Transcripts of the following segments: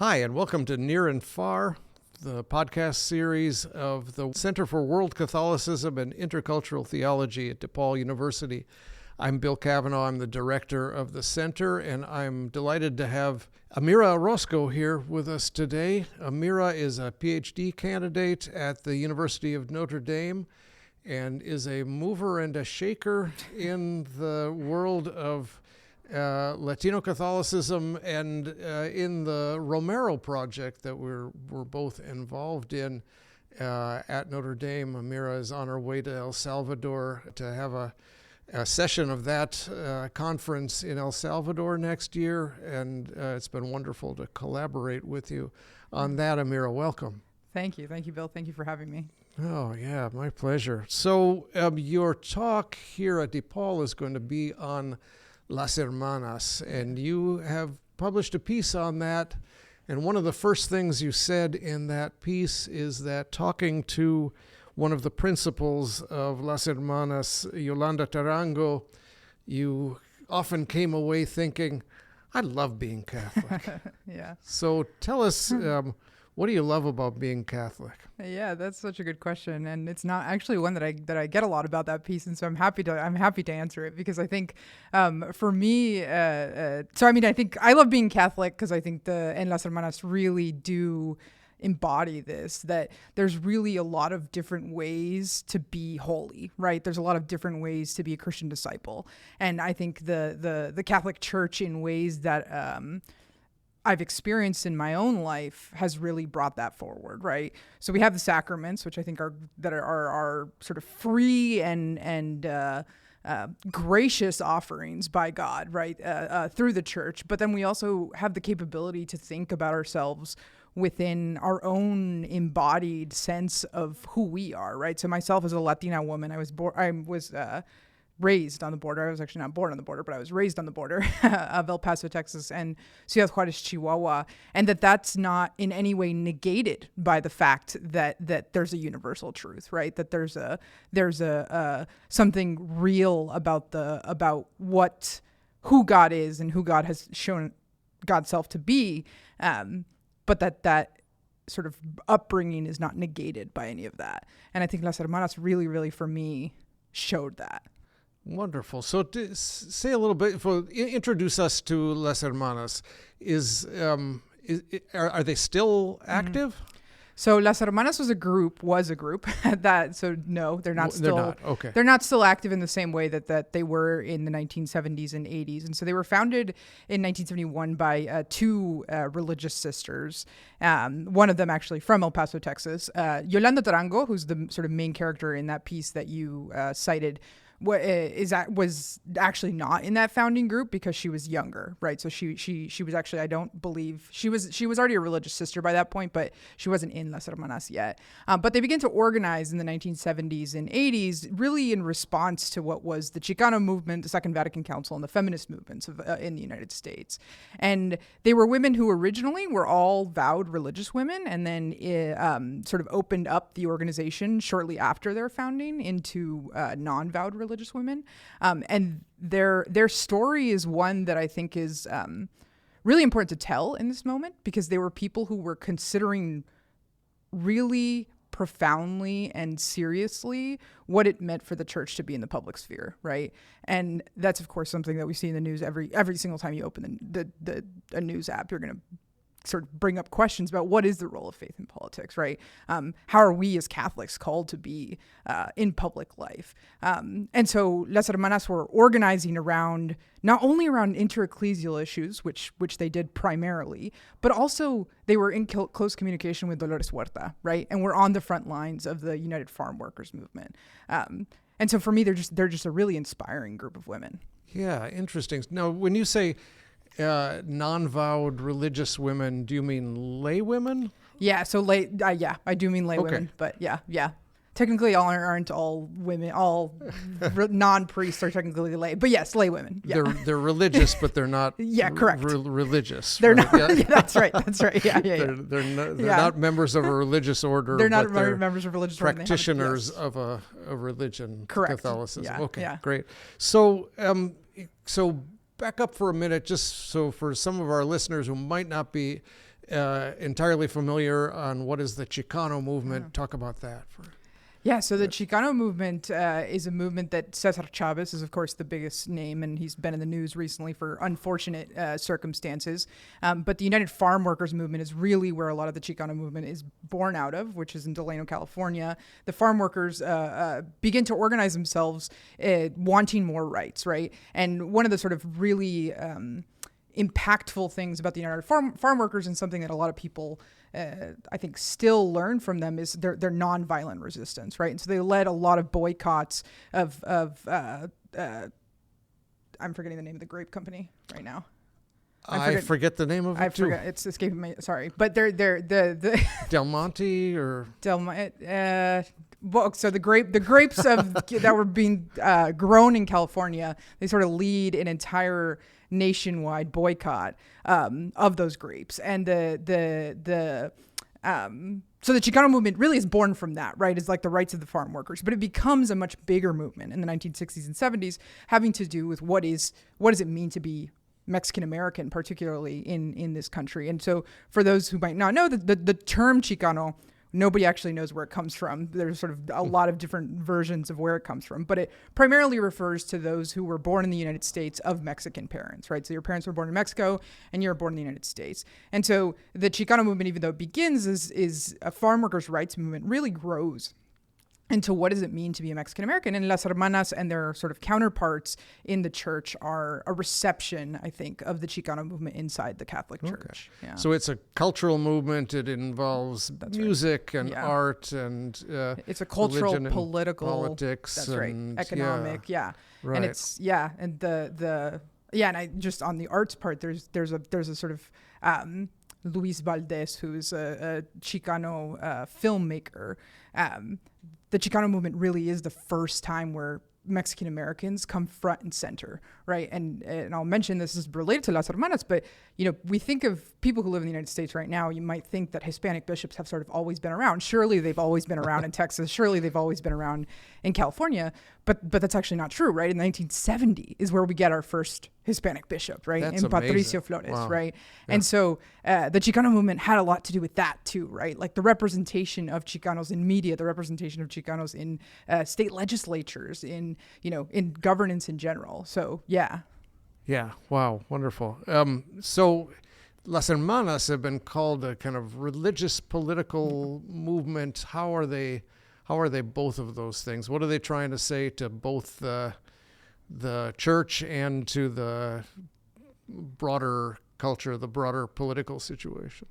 Hi, and welcome to Near and Far, the podcast series of the Center for World Catholicism and Intercultural Theology at DePaul University. I'm Bill Cavanaugh. I'm the director of the center, and I'm delighted to have Amirah Orozco here with us today. Amirah is a PhD candidate at the University of Notre Dame and is a mover and a shaker in the world of Latino Catholicism and in the Romero project that we're both involved in at Notre Dame. Amirah is on her way to El Salvador to have a session of that conference in El Salvador next year, and it's been wonderful to collaborate with you on that. Amirah, welcome. Thank you, Bill. Thank you for having me. Oh, yeah, my pleasure. So your talk here at DePaul is going to be on Las Hermanas, and you have published a piece on that. And one of the first things you said in that piece is that talking to one of the principals of Las Hermanas, Yolanda Tarango, you often came away thinking, I love being Catholic. Yeah. So tell us, what do you love about being Catholic? Yeah, that's such a good question, and it's not actually one that I get a lot about that piece, and so I'm happy to answer it, because I think for me, I think I love being Catholic because I think En Las Hermanas really do embody this, that there's really a lot of different ways to be holy, right? There's a lot of different ways to be a Christian disciple, and I think the Catholic Church, in ways that I've experienced in my own life, has really brought that forward, right? So we have the sacraments, which I think are sort of free and gracious offerings by God, right, through the church. But then we also have the capability to think about ourselves within our own embodied sense of who we are, right? So myself, as a Latina woman, I was raised on the border. I was actually not born on the border, but I was raised on the border of El Paso, Texas, and Ciudad Juarez, Chihuahua, and that's not in any way negated by the fact that there's a universal truth, right? That there's a something real about who God is and who God has shown God's self to be, but that sort of upbringing is not negated by any of that. And I think Las Hermanas really, really, for me, showed that. Wonderful. So say a little bit, introduce us to Las Hermanas. Are they still active? Mm-hmm. So Las Hermanas was a group that, so no, they're not still, they're not. Okay. They're not still active in the same way that they were in the 1970s and 80s. And so they were founded in 1971 by two religious sisters. One of them actually from El Paso, Texas. Yolanda Tarango, who's the sort of main character in that piece that you cited, was actually not in that founding group because she was younger, right? So she was actually, I don't believe she was already a religious sister by that point, but she wasn't in Las Hermanas yet. But they began to organize in the 1970s and 80s, really in response to what was the Chicano Movement, the Second Vatican Council, and the feminist movements in the United States. And they were women who originally were all vowed religious women, and then sort of opened up the organization shortly after their founding into non-vowed religious women. And their story is one that I think is really important to tell in this moment, because they were people who were considering really profoundly and seriously what it meant for the church to be in the public sphere, right? And that's, of course, something that we see in the news every single time you open a news app. You're going to sort of bring up questions about what is the role of faith in politics, right? How are we as Catholics called to be in public life? And so Las Hermanas were organizing around, not only around interecclesial issues, which they did primarily, but also they were in close communication with Dolores Huerta, right? And we're on the front lines of the United Farm Workers movement. And so for me, they're just a really inspiring group of women. Yeah, interesting. Now, when you say non-vowed religious women, do you mean lay women? Yeah, so lay. I do mean lay women, but yeah. Technically, aren't all women, all non-priests are technically lay, but yes, lay women. Yeah. They're religious, but they're not. Yeah, correct. Religious. They're right? not. Yeah, that's right. Yeah. They're not members of a religious order. They're not members of religious order. Practitioners of a religion. Correct. Catholicism. Yeah, okay, yeah. Great. So back up for a minute, just so for some of our listeners who might not be entirely familiar on what is the Chicano movement. Talk about that. Yeah, so the Chicano movement is a movement that Cesar Chavez is, of course, the biggest name, and he's been in the news recently for unfortunate circumstances. But the United Farm Workers movement is really where a lot of the Chicano movement is born out of, which is in Delano, California. The farm workers begin to organize themselves wanting more rights, right? And one of the sort of really impactful things about the United Farm Workers, and something that a lot of people I think still learn from them, is their nonviolent resistance, right? And so they led a lot of boycotts of I'm forgetting the name of the grape company right now. I forget the name of it too. It's escaping me. Sorry, but they're the Del Monte or well, so the grapes that were being grown in California, they sort of lead an entire nationwide boycott of those grapes, and so the Chicano movement really is born from that, right? It's like the rights of the farm workers, but it becomes a much bigger movement in the 1960s and 70s, having to do with what does it mean to be Mexican American, particularly in this country. And so for those who might not know, the term Chicano, nobody actually knows where it comes from. There's sort of a lot of different versions of where it comes from, but it primarily refers to those who were born in the United States of Mexican parents, right? So your parents were born in Mexico and you're born in the United States. And so the Chicano movement, even though it begins as a farm workers' rights movement, really grows into what does it mean to be a Mexican American. And Las Hermanas and their sort of counterparts in the church are a reception, I think, of the Chicano movement inside the Catholic Church. Okay. Yeah. So it's a cultural movement. It involves music and art and it's a cultural, political, politics. That's right. Economic. Yeah. Right. And it's and and I just on the arts part, there's a sort of Luis Valdez, who's a Chicano filmmaker. The Chicano movement really is the first time where Mexican Americans come front and center, right? And I'll mention this is related to Las Hermanas, but we think of people who live in the United States right now. You might think that Hispanic bishops have sort of always been around. Surely they've always been around in Texas. Surely they've always been around in California. But that's actually not true, right? In 1970 is where we get our first Hispanic bishop, right? That's in Patricio amazing. Flores, Wow. right? Yeah. And so the Chicano movement had a lot to do with that too, right? Like the representation of Chicanos in media, the representation of Chicanos in state legislatures, in governance in general. So yeah. Yeah. Wow. Wonderful. So Las Hermanas have been called a kind of religious political movement. How are they both of those things? What are they trying to say to both the church and to the broader culture, the broader political situation?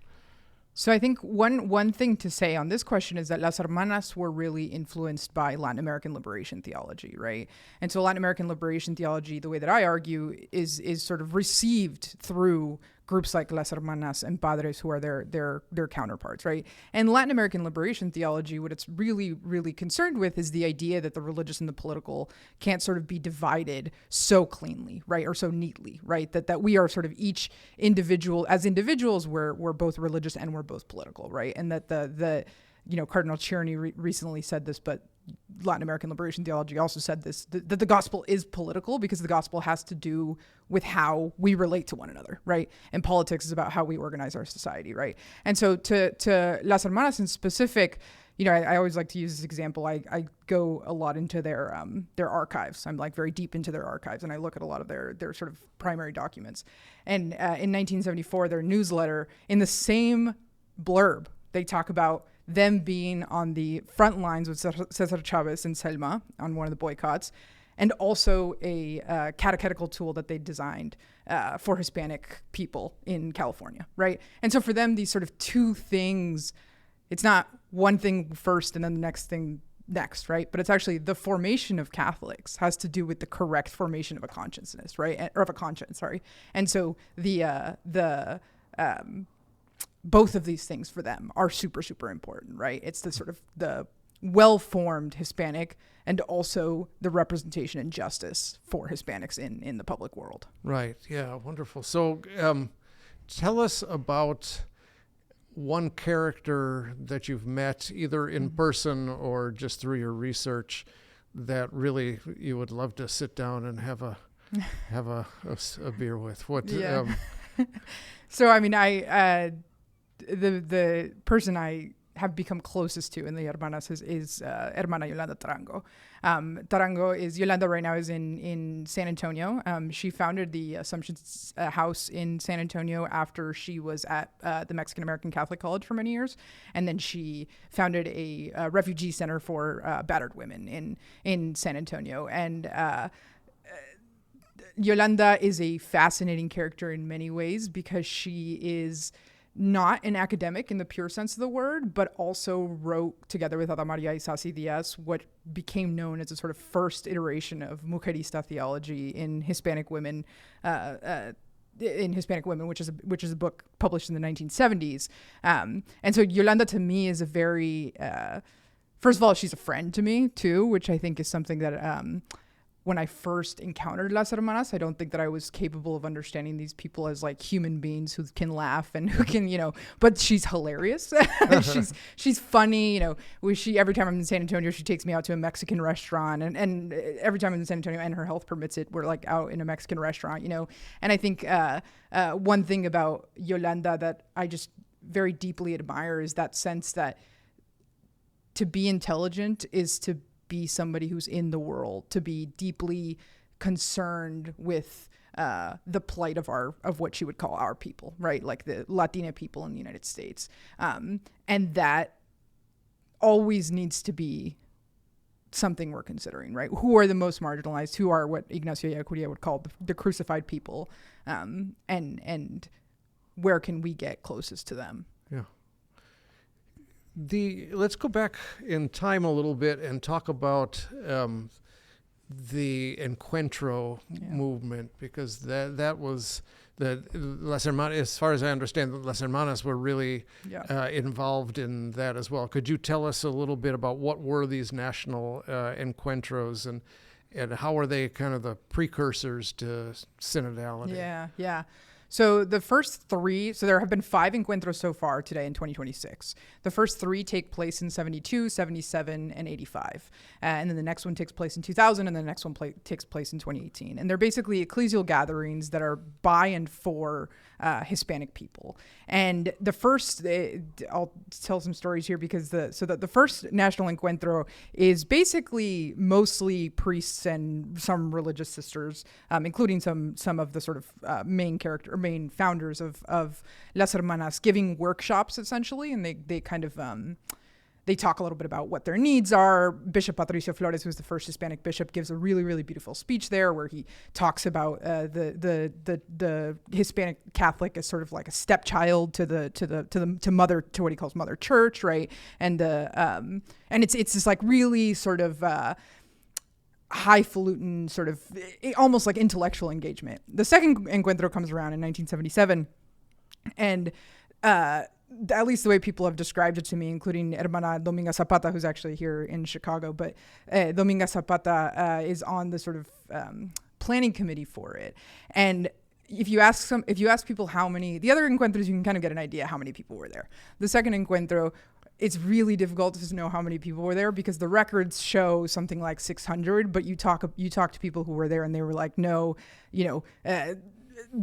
So I think one thing to say on this question is that Las Hermanas were really influenced by Latin American liberation theology, right? And so Latin American liberation theology, the way that I argue, is sort of received through groups like Las Hermanas and Padres, who are their counterparts, right? And Latin American liberation theology, what it's really, really concerned with is the idea that the religious and the political can't sort of be divided so cleanly, right? Or so neatly, right? That we are sort of each individual, as individuals, we're both religious and we're both political, right? And that the Cardinal Czerny recently said this, but Latin American liberation theology also said this, that the gospel is political because the gospel has to do with how we relate to one another, right? And politics is about how we organize our society, right? And so to Las Hermanas in specific, I always like to use this example. I go a lot into their archives. I'm like very deep into their archives, and I look at a lot of their sort of primary documents. And in 1974, their newsletter, in the same blurb, they talk about them being on the front lines with Cesar Chavez and Selma on one of the boycotts, and also a catechetical tool that they designed for Hispanic people in California, right? And so for them, these sort of two things, it's not one thing first and then the next thing next, right? But it's actually the formation of Catholics has to do with the correct formation of a consciousness, right? Or of a conscience, sorry. And so both of these things for them are super, super important, right? It's the sort of the well-formed Hispanic and also the representation and justice for Hispanics in the public world. Right. Yeah. Wonderful. So tell us about one character that you've met either in person or just through your research that really you would love to sit down and have a beer with. What? Yeah. So, I mean, the person I have become closest to in the Hermanas is Hermana Yolanda Tarango. Tarango is, Yolanda right now is in San Antonio. She founded the Assumption House in San Antonio after she was at the Mexican American Catholic College for many years. And then she founded a refugee center for battered women in San Antonio. And Yolanda is a fascinating character in many ways because she is not an academic in the pure sense of the word, but also wrote together with Ada Maria Isasi Diaz what became known as a sort of first iteration of mujerista theology in Hispanic women, which is a book published in the 1970s. And so Yolanda to me is a very, first of all, she's a friend to me too, which I think is something that when I first encountered Las Hermanas, I don't think that I was capable of understanding these people as like human beings who can laugh and who can, but she's hilarious. she's funny. Every time I'm in San Antonio, she takes me out to a Mexican restaurant, and every time I'm in San Antonio and her health permits it, we're like out in a Mexican restaurant, and I think one thing about Yolanda that I just very deeply admire is that sense that to be intelligent is to be somebody who's in the world, to be deeply concerned with the plight of what she would call our people, right? Like the Latina people in the United States. And that always needs to be something we're considering, right? Who are the most marginalized? Who are what Ignacio Ellacuría would call the crucified people? And where can we get closest to them? Yeah. Let's go back in time a little bit and talk about the Encuentro movement, because that was the Las Hermanas, as far as I understand, the Las Hermanas were really involved in that as well. Could you tell us a little bit about what were these national Encuentros and how are they kind of the precursors to synodality? Yeah. So the first three, so there have been 5 Encuentros so far today in 2026. The first 3 take place in 72, 77, and 85. And then the next one takes place in 2000, and the next one takes place in 2018. And they're basically ecclesial gatherings that are by and for Hispanic people. And the first, I'll tell some stories here because the first National Encuentro is basically mostly priests and some religious sisters, including some of the sort of main founders of Las Hermanas, giving workshops essentially, and they kind of they talk a little bit about what their needs are. Bishop Patricio Flores, who's the first Hispanic bishop, gives a really, really beautiful speech there where he talks about the Hispanic Catholic as sort of like a stepchild to what he calls Mother Church, right? And it's this like really sort of highfalutin sort of almost like intellectual engagement. The second Encuentro comes around in 1977, and at least the way people have described it to me, including Hermana Dominga Zapata, who's actually here in Chicago, but Dominga Zapata is on the sort of planning committee for it. And if you ask people how many, the other Encuentros, you can kind of get an idea how many people were there. The second Encuentro, it's really difficult to know how many people were there because the records show something like 600, but you talk to people who were there and they were like, no,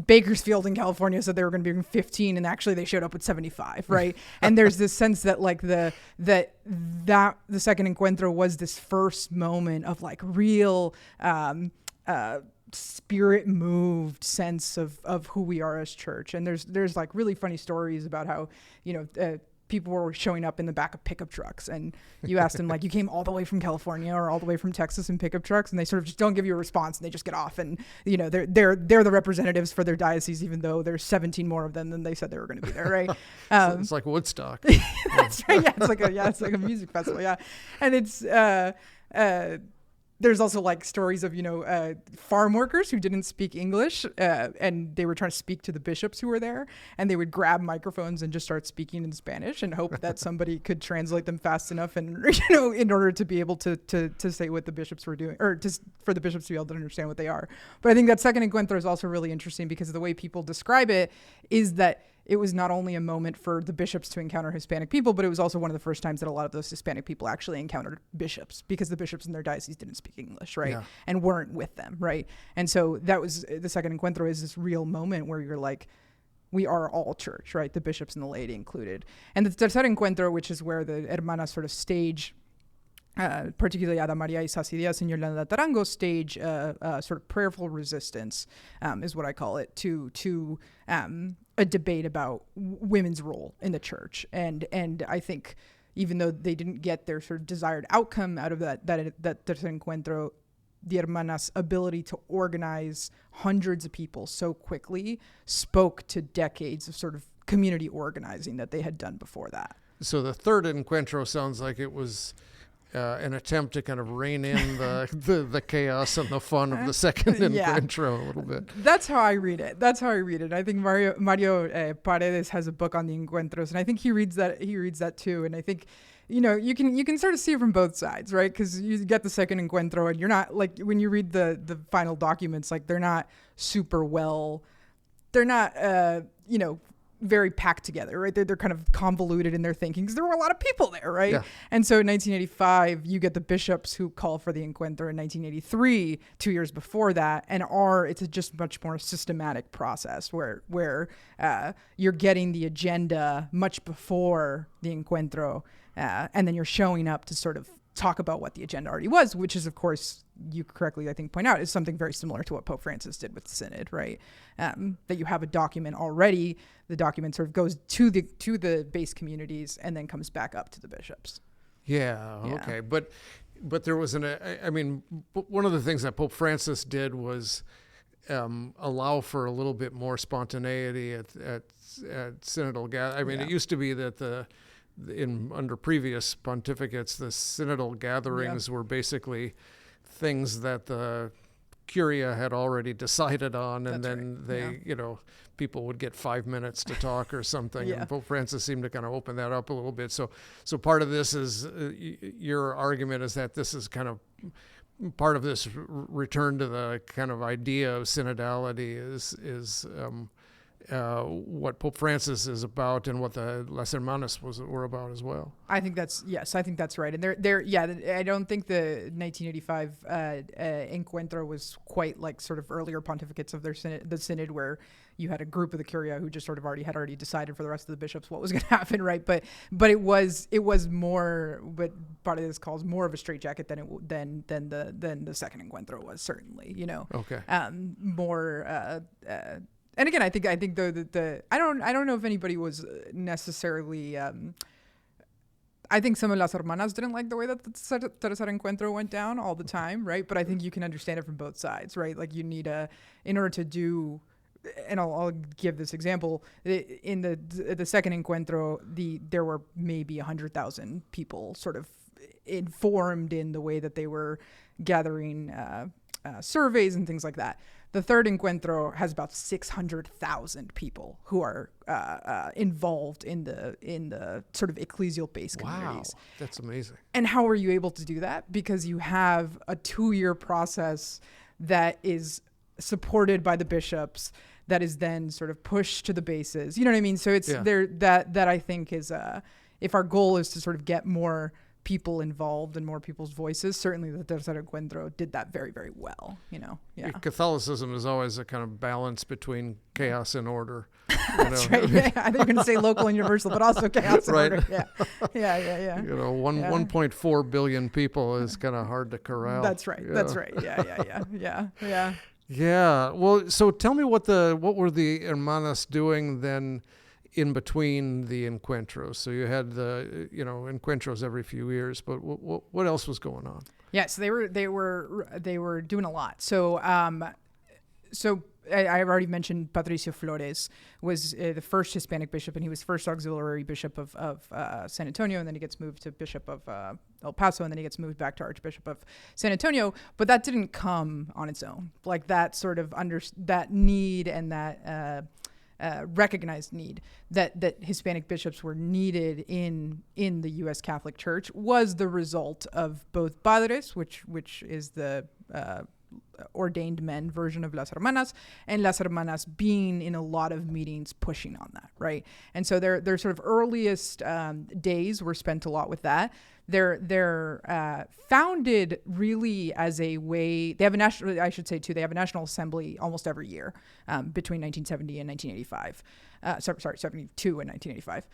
Bakersfield in California said they were going to be 15, and actually they showed up with 75, right? And there's this sense that like the second Encuentro was this first moment of like real spirit moved sense of who we are as church. And there's like really funny stories about how people were showing up in the back of pickup trucks, and you asked them like, you came all the way from California or all the way from Texas in pickup trucks, and they sort of just don't give you a response and they just get off, and they're the representatives for their diocese, even though there's 17 more of them than they said they were going to be there, right? So it's like Woodstock. That's right. Yeah, it's like a music festival. Yeah, and it's there's also like stories of, farm workers who didn't speak English and they were trying to speak to the bishops who were there, and they would grab microphones and just start speaking in Spanish and hope that somebody could translate them fast enough and, in order to be able to say what the bishops were doing, or just for the bishops to be able to understand what they are. But I think that second Encuentro is also really interesting because the way people describe it is that it was not only a moment for the bishops to encounter Hispanic people, but it was also one of the first times that a lot of those Hispanic people actually encountered bishops, because the bishops in their diocese didn't speak English, right? Yeah. And weren't with them, right? And so that was the second Encuentro, is this real moment where you're like, we are all church, right? The bishops and the laity included. And the tercer encuentro, which is where the hermanas sort of stage, particularly Ada Maria y Sacidias and Yolanda Tarango stage sort of prayerful resistance, is what I call it, to a debate about women's role in the church. And I think even though they didn't get their sort of desired outcome out of that tercer encuentro, the hermanas' ability to organize hundreds of people so quickly spoke to decades of sort of community organizing that they had done before that. So the third encuentro sounds like it was an attempt to kind of rein in the chaos and the fun of the second encuentro a little bit. That's how I read it. I think Mario Paredes has a book on the encuentros, and I think he reads that too. And I think, you know, you can sort of see it from both sides, right? Because you get the second encuentro, and you're not, like, when you read the final documents, like, they're not super well, they're not very packed together, right? They're kind of convoluted in their thinking because there were a lot of people there, right? Yeah. And so in 1985, you get the bishops who call for the encuentro in 1983, 2 years before that, and it's a just much more systematic process where you're getting the agenda much before the encuentro, and then you're showing up to sort of talk about what the agenda already was, which is, of course, you correctly, I think, point out, is something very similar to what Pope Francis did with the Synod, right? That you have a document already, the document sort of goes to the base communities and then comes back up to the bishops. Yeah. Okay. But there was one of the things that Pope Francis did was allow for a little bit more spontaneity at synodal gathering. I mean, it used to be that under previous pontificates, the synodal gatherings were basically things that the curia had already decided on, and people would get 5 minutes to talk or something. Yeah. And Pope Francis seemed to kind of open that up a little bit. So part of this is your argument is that this is kind of part of this return to the kind of idea of synodality is what Pope Francis is about and what the Las Hermanas were about as well. I think that's right. And I don't think the 1985 encuentro was quite like sort of earlier pontificates of the synod where you had a group of the curia who just sort of already decided for the rest of the bishops what was going to happen, right? But it was more what Paredes calls more of a straitjacket than the second encuentro was, certainly, you know. Okay. More. And again, I think though that I don't know if anybody was necessarily. I think some of Las Hermanas didn't like the way that the tercer encuentro went down all the time, right? But I think you can understand it from both sides, right? Like you need in order to do, and I'll give this example. In the second encuentro, there were maybe 100,000 people sort of informed in the way that they were gathering surveys and things like that. The third encuentro has about 600,000 people who are involved in the sort of ecclesial-based communities. Wow, that's amazing. And how are you able to do that? Because you have a 2-year process that is supported by the bishops, that is then sort of pushed to the bases. You know what I mean? So it's there that I think is if our goal is to sort of get more people involved and more people's voices, certainly the tercer encuentro did that very, very well, you know. Yeah. Catholicism is always a kind of balance between chaos and order. That's right. Yeah, I think you're going to say local and universal, but also chaos and order. Yeah. You know, 1.4 billion people is kind of hard to corral. That's right. Yeah. That's right. Yeah. Yeah. Well, so tell me what were the Hermanas doing then in between the encuentros? So you had the encuentros every few years, but what else was going on? Yeah, so they were doing a lot. So I've already mentioned Patricio Flores was the first Hispanic bishop, and he was first auxiliary bishop of San Antonio, and then he gets moved to bishop of El Paso, and then he gets moved back to Archbishop of San Antonio. But that didn't come on its own. Like that sort of that need and that recognized need that Hispanic bishops were needed in the U.S. Catholic Church was the result of both Padres, which is the ordained men version of Las Hermanas, and Las Hermanas being in a lot of meetings pushing on that, right? And so their sort of earliest days were spent a lot with that. They're founded really as a way. They have a national. I should say too. They have a national assembly almost every year between 1970 and 1985. 72 and 1985.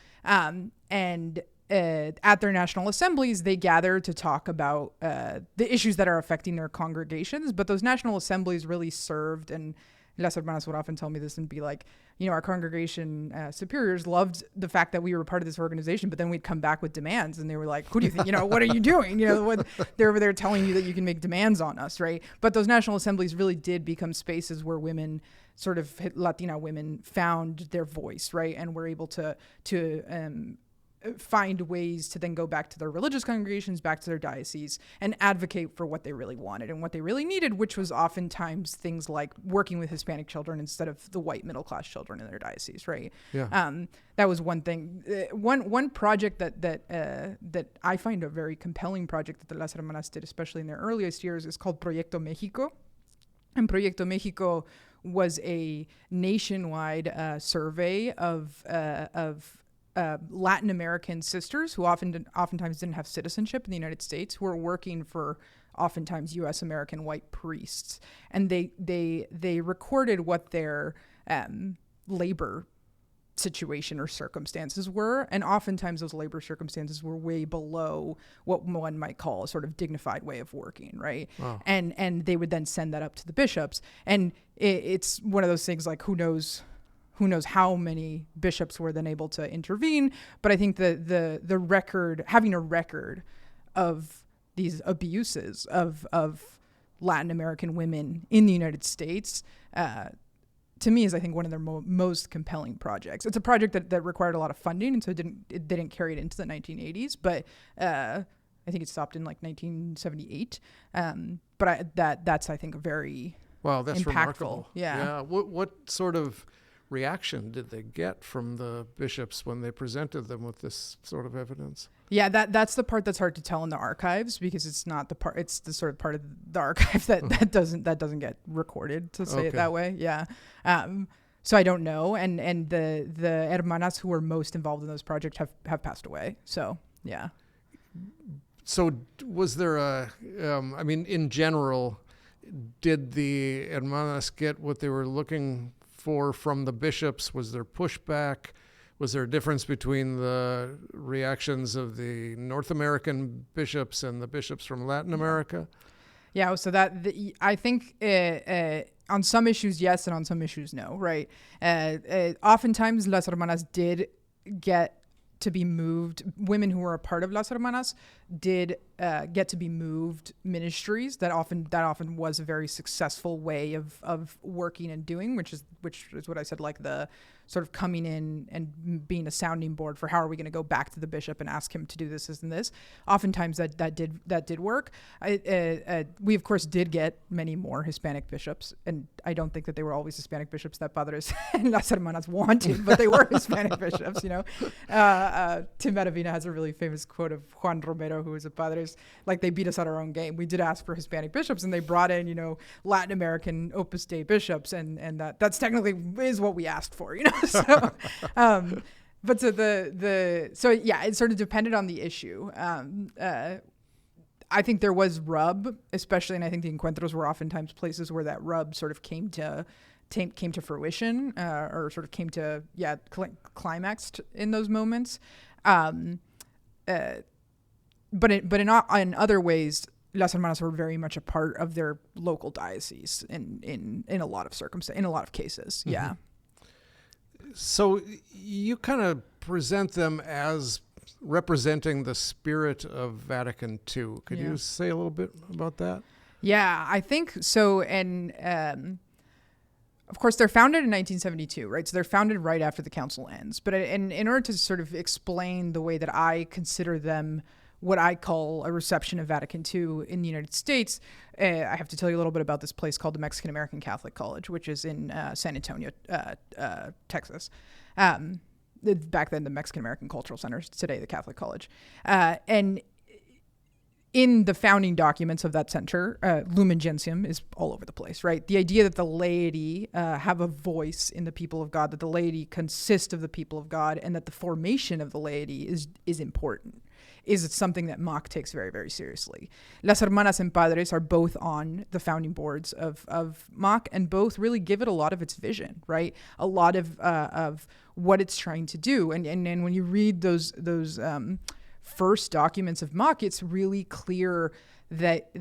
And at their national assemblies, they gather to talk about the issues that are affecting their congregations. But those national assemblies really served, and Las Hermanas would often tell me this and be like, our congregation superiors loved the fact that we were part of this organization, but then we'd come back with demands, and they were like, who do you think, what are you doing? They're over there telling you that you can make demands on us, right? But those national assemblies really did become spaces where women, sort of Latina women, found their voice, right? And were able to find ways to then go back to their religious congregations, back to their dioceses, and advocate for what they really wanted and what they really needed, which was oftentimes things like working with Hispanic children instead of the white middle-class children in their diocese, right? Yeah. That was one thing. One project that I find a very compelling project that the Las Hermanas did, especially in their earliest years, is called Proyecto Mexico. And Proyecto Mexico was a nationwide survey of Latin American sisters who oftentimes didn't have citizenship in the United States, who were working for oftentimes U.S. American white priests, and they recorded what their labor situation or circumstances were, and oftentimes those labor circumstances were way below what one might call a sort of dignified way of working, right? Wow. And they would then send that up to the bishops, and it's one of those things like who knows how many bishops were then able to intervene. But I think the record, having a record of these abuses of Latin American women in the United States, to me is, I think, one of their most compelling projects. It's a project that required a lot of funding, and so they didn't carry it into the 1980s. But I think it stopped in like 1978. But that's I think a very that's impactful. Remarkable. Yeah. What sort of reaction did they get from the bishops when they presented them with this sort of evidence? Yeah, that's the part that's hard to tell in the archives, because it's not the part. It's the sort of part of the archive that doesn't get recorded, to say it that way. Yeah. So I don't know, and the hermanas who were most involved in those projects have passed away. So yeah. So was there in general, did the hermanas get what they were looking for from the bishops? Was there pushback? Was there a difference between the reactions of the North American bishops and the bishops from Latin America? Yeah, so I think on some issues, yes, and on some issues, no, right? Oftentimes, Las Hermanas did get to be moved. Women who were a part of Las Hermanas did get to be moved ministries. That often was a very successful way of working and doing, which is what I said, like the sort of coming in and being a sounding board for how are we going to go back to the bishop and ask him to do this and this. Oftentimes that did work. We of course did get many more Hispanic bishops, and I don't think that they were always Hispanic bishops that Padres and Las Hermanas wanted, but they were Hispanic bishops. Tim Medavina has a really famous quote of Juan Romero, who was a Padres, like, they beat us at our own game. We did ask for Hispanic bishops, and they brought in Latin American Opus Dei bishops, and that's technically is what we asked for. So, but so it sort of depended on the issue. I think there was rub, especially, and I think the encuentros were oftentimes places where that rub sort of came to fruition, or sort of came to climaxed in those moments. But in other ways, Las Hermanas were very much a part of their local diocese in a lot of circumstances, in a lot of cases. Mm-hmm. Yeah. So you kind of present them as representing the spirit of Vatican II. Could you say a little bit about that? Yeah, I think so. And of course, they're founded in 1972, right? So they're founded right after the council ends. But in order to sort of explain the way that I consider them, what I call a reception of Vatican II in the United States, I have to tell you a little bit about this place called the Mexican American Catholic College, which is in San Antonio, Texas. Back then, the Mexican American Cultural Center, today the Catholic College. And in the founding documents of that center, Lumen Gentium is all over the place, right? The idea that the laity have a voice in the people of God, that the laity consist of the people of God, and that the formation of the laity is important, is something that MOC takes very, very seriously. Las Hermanas and Padres are both on the founding boards of MOC, and both really give it a lot of its vision, right? A lot of what it's trying to do. And when you read those first documents of MOC, it's really clear that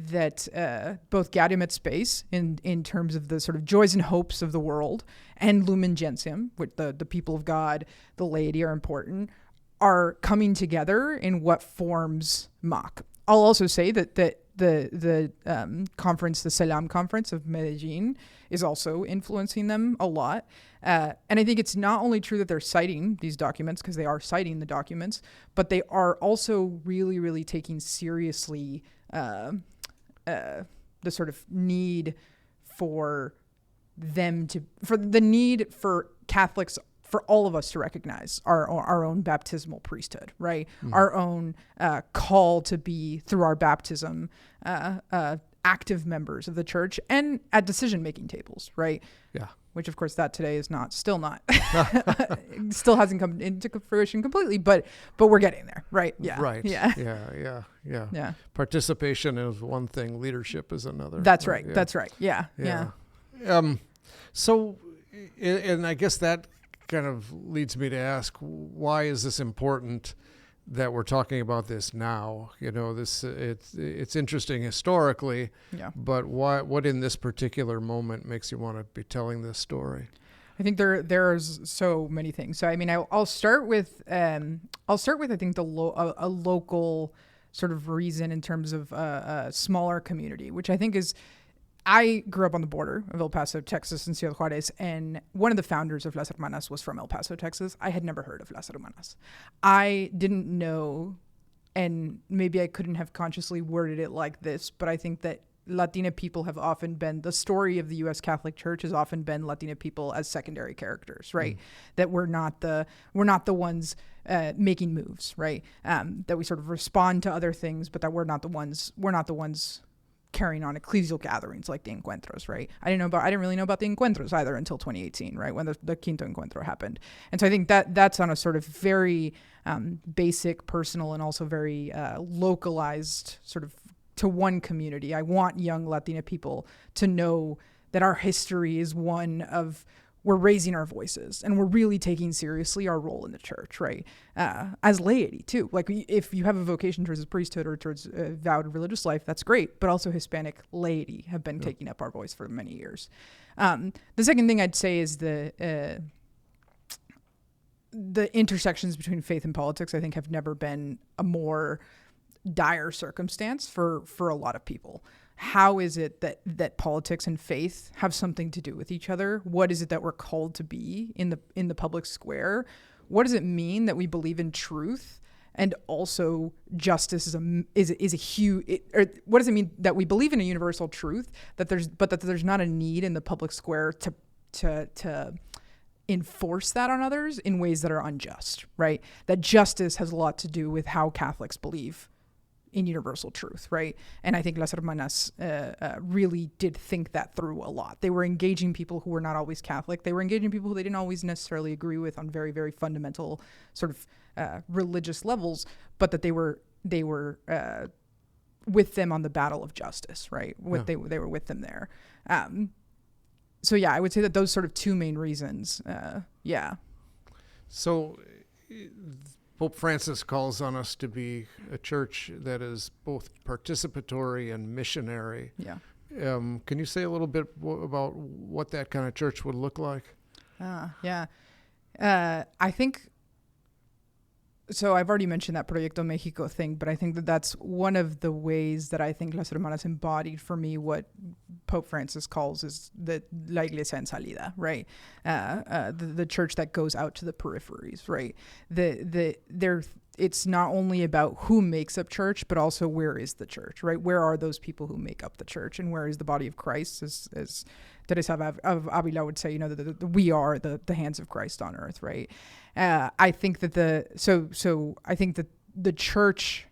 both Gaudium et Spes, in terms of the sort of joys and hopes of the world, and Lumen Gentium, with the people of God, the laity are important, are coming together in what forms MOC. I'll also say that the conference, the Selam conference of Medellin, is also influencing them a lot. And I think it's not only true that they're citing these documents, because they are citing the documents, but they are also really, really taking seriously the sort of need for Catholics, for all of us to recognize our own baptismal priesthood, right? Mm. Our own call to be, through our baptism, active members of the church and at decision-making tables, right? Yeah. Which, of course, that today is still still hasn't come into fruition completely, but we're getting there, right? Yeah. Right. Yeah. Yeah. Participation is one thing, leadership is another. That's right. Yeah. That's right. Yeah. So, and I guess that kind of leads me to ask, why is this important that we're talking about this now? You know, it's interesting historically, but what in this particular moment makes you want to be telling this story? I think there's so many things. So I mean, I'll start with I think a local sort of reason in terms of a smaller community, which I think is, I grew up on the border of El Paso, Texas, and Ciudad Juarez, and one of the founders of Las Hermanas was from El Paso, Texas. I had never heard of Las Hermanas. I didn't know, and maybe I couldn't have consciously worded it like this, but I think that Latina people have often been, the story of the U.S. Catholic Church has often been Latina people as secondary characters, right? That we're not the ones making moves, right? That we sort of respond to other things, but that we're not the ones carrying on ecclesial gatherings like the encuentros, right? I didn't really know about the encuentros either until 2018, right? When the Quinto Encuentro happened. And so I think that's on a sort of very basic, personal, and also very localized sort of to one community. I want young Latina people to know that our history is one of, we're raising our voices and we're really taking seriously our role in the church, right? As laity too. Like if you have a vocation towards the priesthood or towards vowed religious life, that's great. But also Hispanic laity have been taking up our voice for many years. The second thing I'd say is the intersections between faith and politics, I think, have never been a more dire circumstance for a lot of people. How is it that politics and faith have something to do with each other? What is it that we're called to be in the public square? What does it mean that we believe in truth and also justice is a huge? Or what does it mean that we believe in a universal truth that there's not a need in the public square to enforce that on others in ways that are unjust, right? That justice has a lot to do with how Catholics believe in universal truth, right? And I think Las Hermanas really did think that through a lot. They were engaging people who were not always Catholic. They were engaging people who they didn't always necessarily agree with on very, very fundamental sort of religious levels, but that they were with them on the battle of justice, right? They were with them there. So yeah, I would say that those sort of two main reasons. So Pope Francis calls on us to be a church that is both participatory and missionary. Yeah. Can you say a little bit about what that kind of church would look like? I think, so I've already mentioned that Proyecto Mexico thing, but I think that that's one of the ways that I think Las Hermanas embodied for me what Pope Francis calls is the La Iglesia en Salida, right? The church that goes out to the peripheries, right? It's not only about who makes up church, but also where is the church, right? Where are those people who make up the church, and where is the body of Christ? As Teresa of Avila would say, you know, we are the hands of Christ on earth, right? I think that I think that the church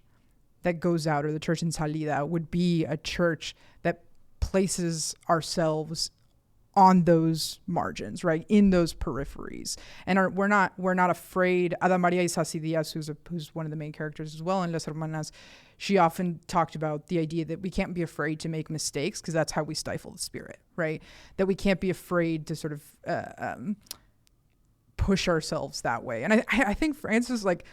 that goes out, or the church in salida, would be a church that places ourselves on those margins, right, in those peripheries, and we're not afraid. Ada Maria Isasi Diaz, who's one of the main characters as well in Las Hermanas, she often talked about the idea that we can't be afraid to make mistakes, because that's how we stifle the spirit, right? That we can't be afraid to sort of push ourselves that way. And I think Francis, like,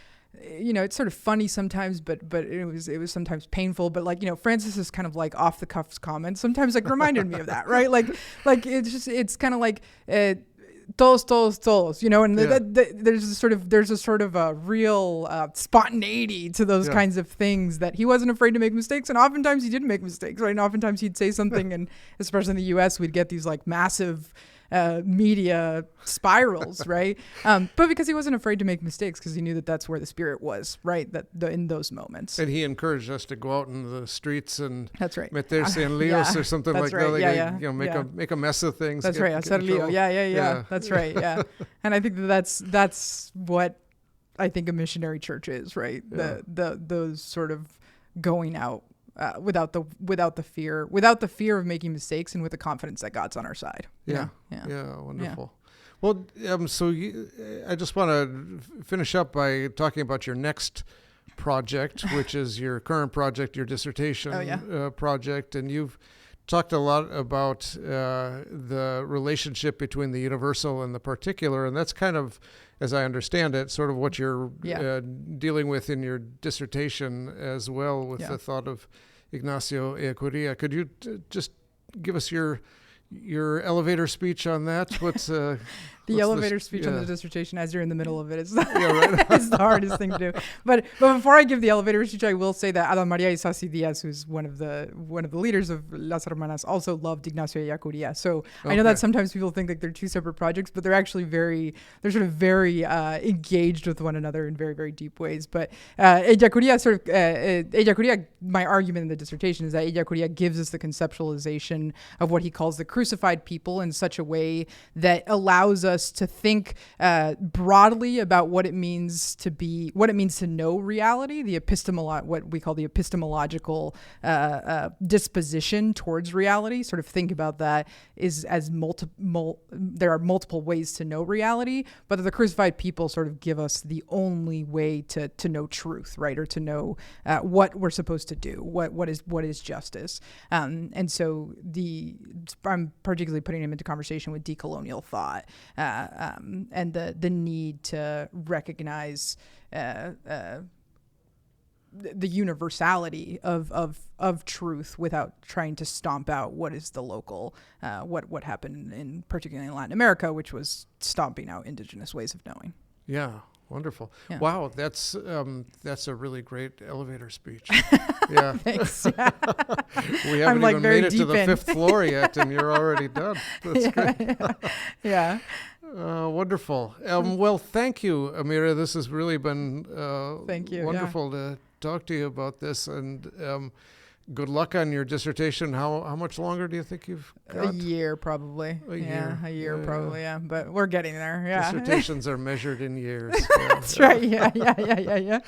you know, it's sort of funny sometimes, but it was sometimes painful. But like, you know, Francis's kind of like off the cuff comments sometimes like reminded me of that, right? Like it's kind of like todos, you know, and there's a sort of a real spontaneity to those kinds of things, that he wasn't afraid to make mistakes, and oftentimes he didn't make mistakes, right? And oftentimes he'd say something, and especially in the U.S., we'd get these like massive media spirals, right? But because he wasn't afraid to make mistakes, because he knew that that's where the spirit was, right? In those moments. And he encouraged us to go out in the streets and that's right, meterse en líos or something like right. that. You know, make a mess of things. That's right. Hacer lío. Yeah. That's right. Yeah. And I think that's what I think a missionary church is, right? Yeah. Those sort of going out. Without the fear of making mistakes, and with the confidence that God's on our side. Yeah, wonderful. Yeah. Well, I just want to finish up by talking about your next project, which is your current project, your dissertation project, and you've talked a lot about the relationship between the universal and the particular, and that's kind of, as I understand it, sort of what you're dealing with in your dissertation as well, with the thought of Ignacio Ellacuría. Could you just give us your elevator speech on that? What's the elevator speech on the dissertation, as you're in the middle of it, it's the hardest thing to do. But before I give the elevator speech, I will say that Ada Maria Isasi Diaz, who's one of the leaders of Las Hermanas, also loved Ignacio Ellacuría. So I know that sometimes people think like they're two separate projects, but they're actually very engaged with one another in very, very deep ways. But Ellacuría, my argument in the dissertation is that Ellacuría gives us the conceptualization of what he calls the crucified people in such a way that allows us to think broadly about what it means to know reality, what we call the epistemological disposition towards reality. Sort of think about that there are multiple ways to know reality, but the crucified people sort of give us the only way to know truth, right? Or to know what we're supposed to do, what is justice. And so I'm particularly putting him into conversation with decolonial thought. And the need to recognize the universality of truth without trying to stomp out what is the local, what happened particularly in Latin America, which was stomping out indigenous ways of knowing. Yeah. Wonderful. Yeah. Wow, that's a really great elevator speech. Yeah. Thanks. Yeah. We haven't even made it to the fifth floor yet, and you're already done. That's great. Yeah. Wonderful. Well, thank you, Amirah. This has really been wonderful to talk to you about this, and good luck on your dissertation. How much longer do you think you've got? A year, probably. A year, probably. Yeah, but we're getting there. Yeah. Dissertations are measured in years. That's right. Yeah. You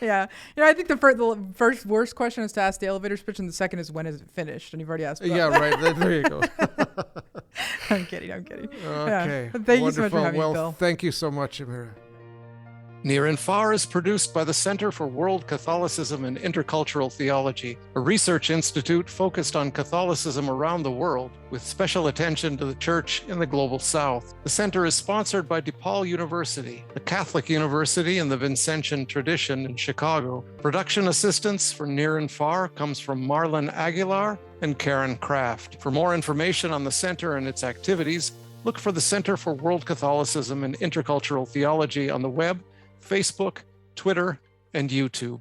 know, I think the first worst question is to ask the elevator speech, and the second is when is it finished? And you've already asked. Yeah, right. There you go. I'm kidding. Okay. Yeah. Thank you so much for having me, Bill. Thank you so much, Amirah. Near and Far is produced by the Center for World Catholicism and Intercultural Theology, a research institute focused on Catholicism around the world, with special attention to the Church in the Global South. The center is sponsored by DePaul University, a Catholic university in the Vincentian tradition in Chicago. Production assistance for Near and Far comes from Marlon Aguilar and Karen Kraft. For more information on the center and its activities, look for the Center for World Catholicism and Intercultural Theology on the web, Facebook, Twitter, and YouTube.